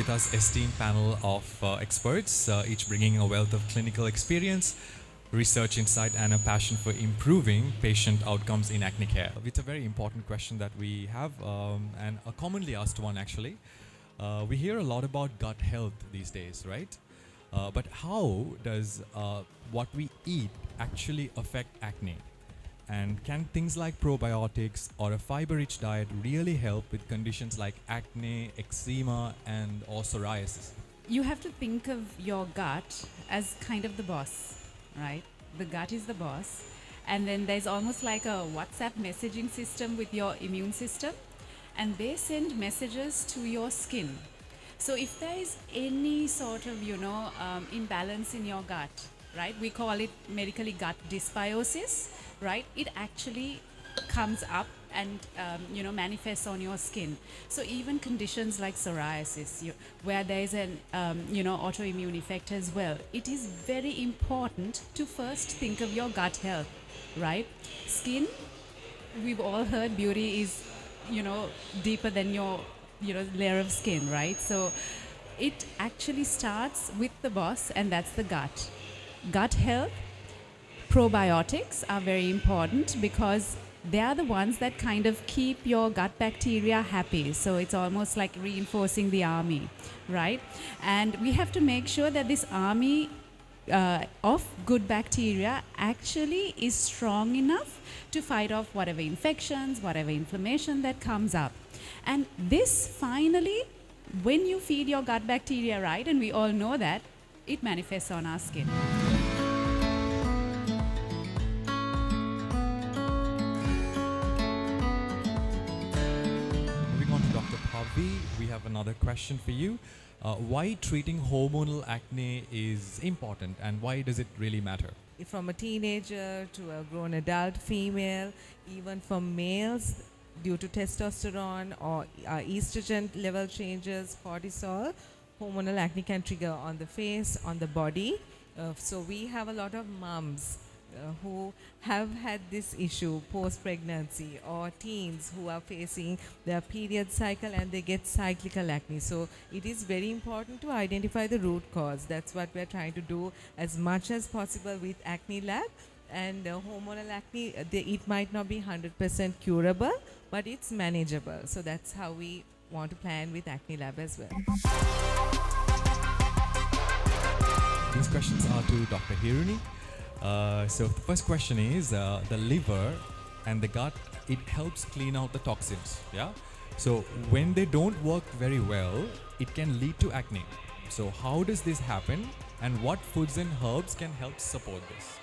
with us esteemed panel of experts, each bringing a wealth of clinical experience, research insight, and a passion for improving patient outcomes in acne care. It's a very important question that we have, and a commonly asked one actually. We hear a lot about gut health these days, right? But how does what we eat actually affect acne? And can things like probiotics or a fiber-rich diet really help with conditions like acne, eczema, and or psoriasis? You have to think of your gut as kind of the boss, right? The gut is the boss. And then there's almost like a WhatsApp messaging system with your immune system. And they send messages to your skin. So if there is any sort of, imbalance in your gut, right? We call it medically gut dysbiosis, right? It actually comes up and manifests on your skin. So even conditions like psoriasis, where there is an autoimmune effect as well, it is very important to first think of your gut health, right? Skin, we've all heard beauty is deeper than your layer of skin, right? So it actually starts with the boss, and that's the gut. Gut health, probiotics are very important because they are the ones that kind of keep your gut bacteria happy. So it's almost like reinforcing the army, right? And we have to make sure that this army of good bacteria actually is strong enough to fight off whatever infections, whatever inflammation that comes up. And this finally, when you feed your gut bacteria right, and we all know that, it manifests on our skin. Moving on to Dr. Pavi, we have another question for you. Why treating hormonal acne is important, and why does it really matter? From a teenager to a grown adult female, even for males, due to testosterone or estrogen level changes, cortisol, hormonal acne can trigger on the face, on the body. So we have a lot of moms who have had this issue post-pregnancy, or teens who are facing their period cycle and they get cyclical acne. So it is very important to identify the root cause. That's what we're trying to do as much as possible with Acne Lab. And hormonal acne, it might not be 100% curable, but it's manageable. So that's how we want to plan with Acne Lab as well. These questions are to Dr. Hiruni. So the first question is, the liver and the gut, it helps clean out the toxins, yeah? So when they don't work very well, it can lead to acne. So how does this happen, and what foods and herbs can help support this?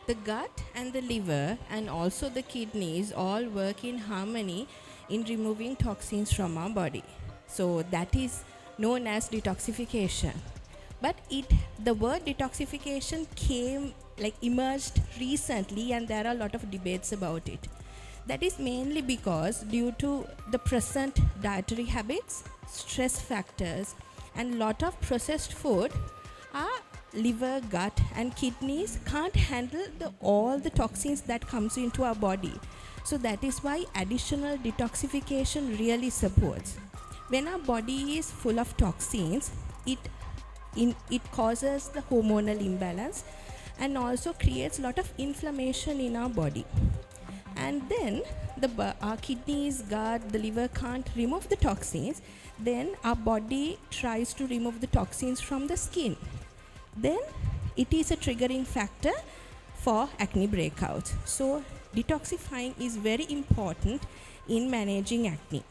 The gut and the liver and also the kidneys all work in harmony in removing toxins from our body. So that is known as detoxification. But the word detoxification emerged recently, and there are a lot of debates about it. That is mainly because due to the present dietary habits, stress factors, and lot of processed food, our liver, gut, and kidneys can't handle all the toxins that comes into our body. So that is why additional detoxification really supports. When our body is full of toxins, it causes the hormonal imbalance and also creates a lot of inflammation in our body. And then our kidneys, gut, the liver can't remove the toxins. Then our body tries to remove the toxins from the skin. Then it is a triggering factor for acne breakouts. So detoxifying is very important in managing acne.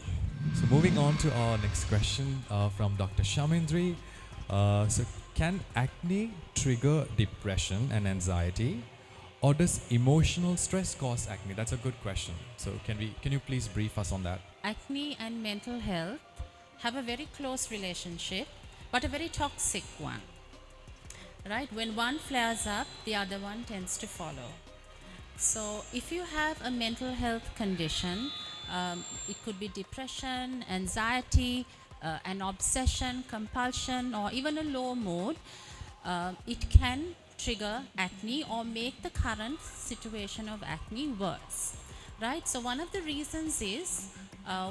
So moving on to our next question from Dr. Shamindri. So can acne trigger depression and anxiety, or does emotional stress cause acne? That's a good question. So can you please brief us on that? Acne and mental health have a very close relationship, but a very toxic one. Right? When one flares up, the other one tends to follow. So if you have a mental health condition, it could be depression, anxiety, an obsession, compulsion, or even a low mood, it can trigger acne or make the current situation of acne worse. Right? So one of the reasons is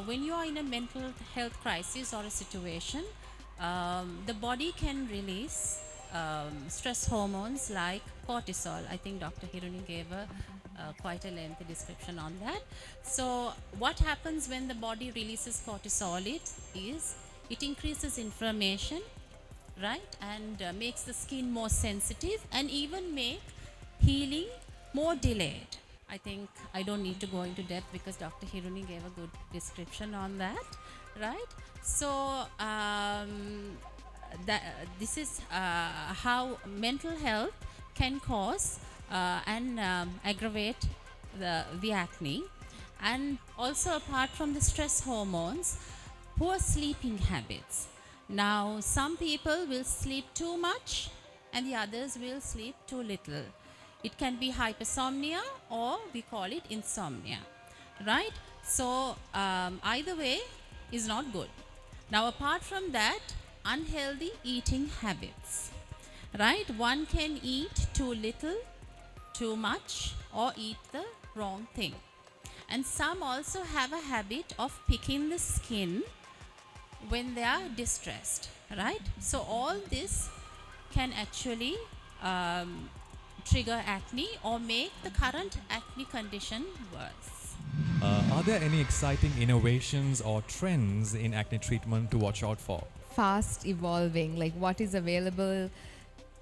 when you are in a mental health crisis or a situation, the body can release stress hormones like cortisol. I think Dr. Hiruni gave quite a lengthy description on that. So, what happens when the body releases cortisol? It increases inflammation, right, and makes the skin more sensitive and even make healing more delayed. I think I don't need to go into depth because Dr. Hiruni gave a good description on that, right? So this is how mental health can cause and aggravate the acne. And also, apart from the stress hormones, poor sleeping habits. Now, some people will sleep too much and the others will sleep too little. It can be hypersomnia or we call it insomnia, right? So, either way is not good. Now, apart from that, unhealthy eating habits, right? One can eat too little, too much, or eat the wrong thing. And some also have a habit of picking the skin when they are distressed, right? So all this can actually trigger acne or make the current acne condition worse. Are there any exciting innovations or trends in acne treatment to watch out for? Fast evolving, like what is available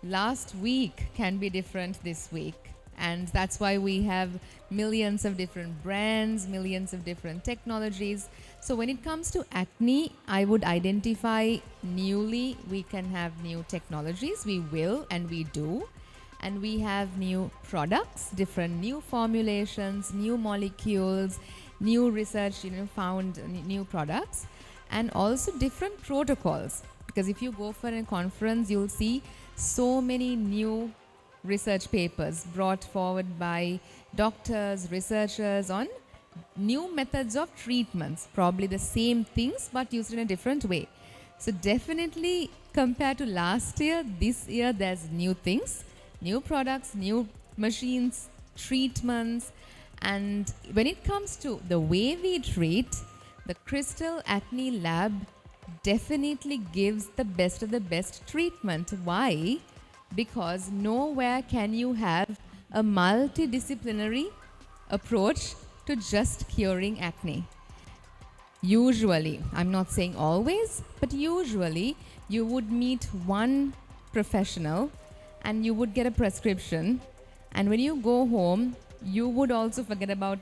last week can be different this week. And that's why we have millions of different brands, millions of different technologies. So when it comes to acne, I would identify newly we can have new technologies. We will and we do. And we have new products, different new formulations, new molecules, new research, found new products, and also different protocols. Because if you go for a conference, you'll see so many new research papers brought forward by doctors, researchers on new methods of treatments, probably the same things but used in a different way. So definitely compared to last year, this year there's new things, new products, new machines, treatments. And when it comes to the way we treat, the Christell Acne Lab definitely gives the best of the best treatment. Why? Because nowhere can you have a multidisciplinary approach to just curing acne. Usually, I'm not saying always, but usually you would meet one professional and you would get a prescription, and when you go home, you would also forget about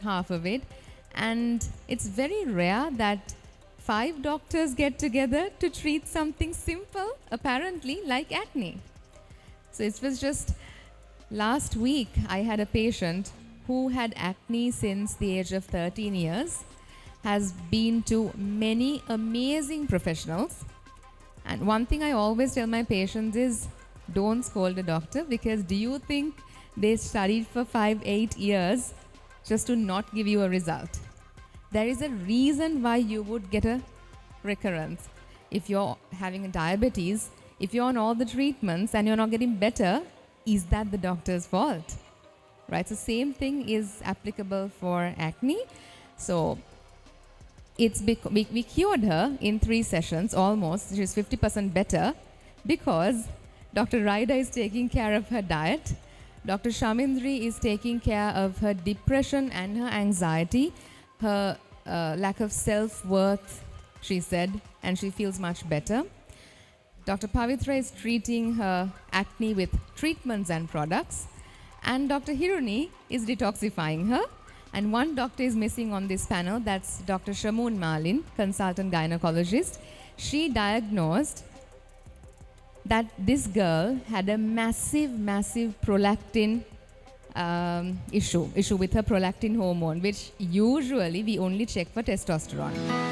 half of it. And it's very rare that 5 doctors get together to treat something simple, apparently, like acne. So it was just last week I had a patient who had acne since the age of 13 years, has been to many amazing professionals. And one thing I always tell my patients is don't scold a doctor, because do you think they studied for 5-8 years just to not give you a result? There is a reason why you would get a recurrence. If you're having a diabetes, if you're on all the treatments and you're not getting better, is that the doctor's fault? Right? So same thing is applicable for acne. So we cured her in 3 sessions almost. She's 50% better because Dr. Raida is taking care of her diet. Dr. Shamindri is taking care of her depression and her anxiety, her lack of self-worth, she said, and she feels much better. Dr. Pavitra is treating her acne with treatments and products, and Dr. Hiruni is detoxifying her. And one doctor is missing on this panel, that's Dr. Shamoon Malin, consultant gynecologist. She diagnosed that this girl had a massive prolactin issue with her prolactin hormone, which usually we only check for testosterone.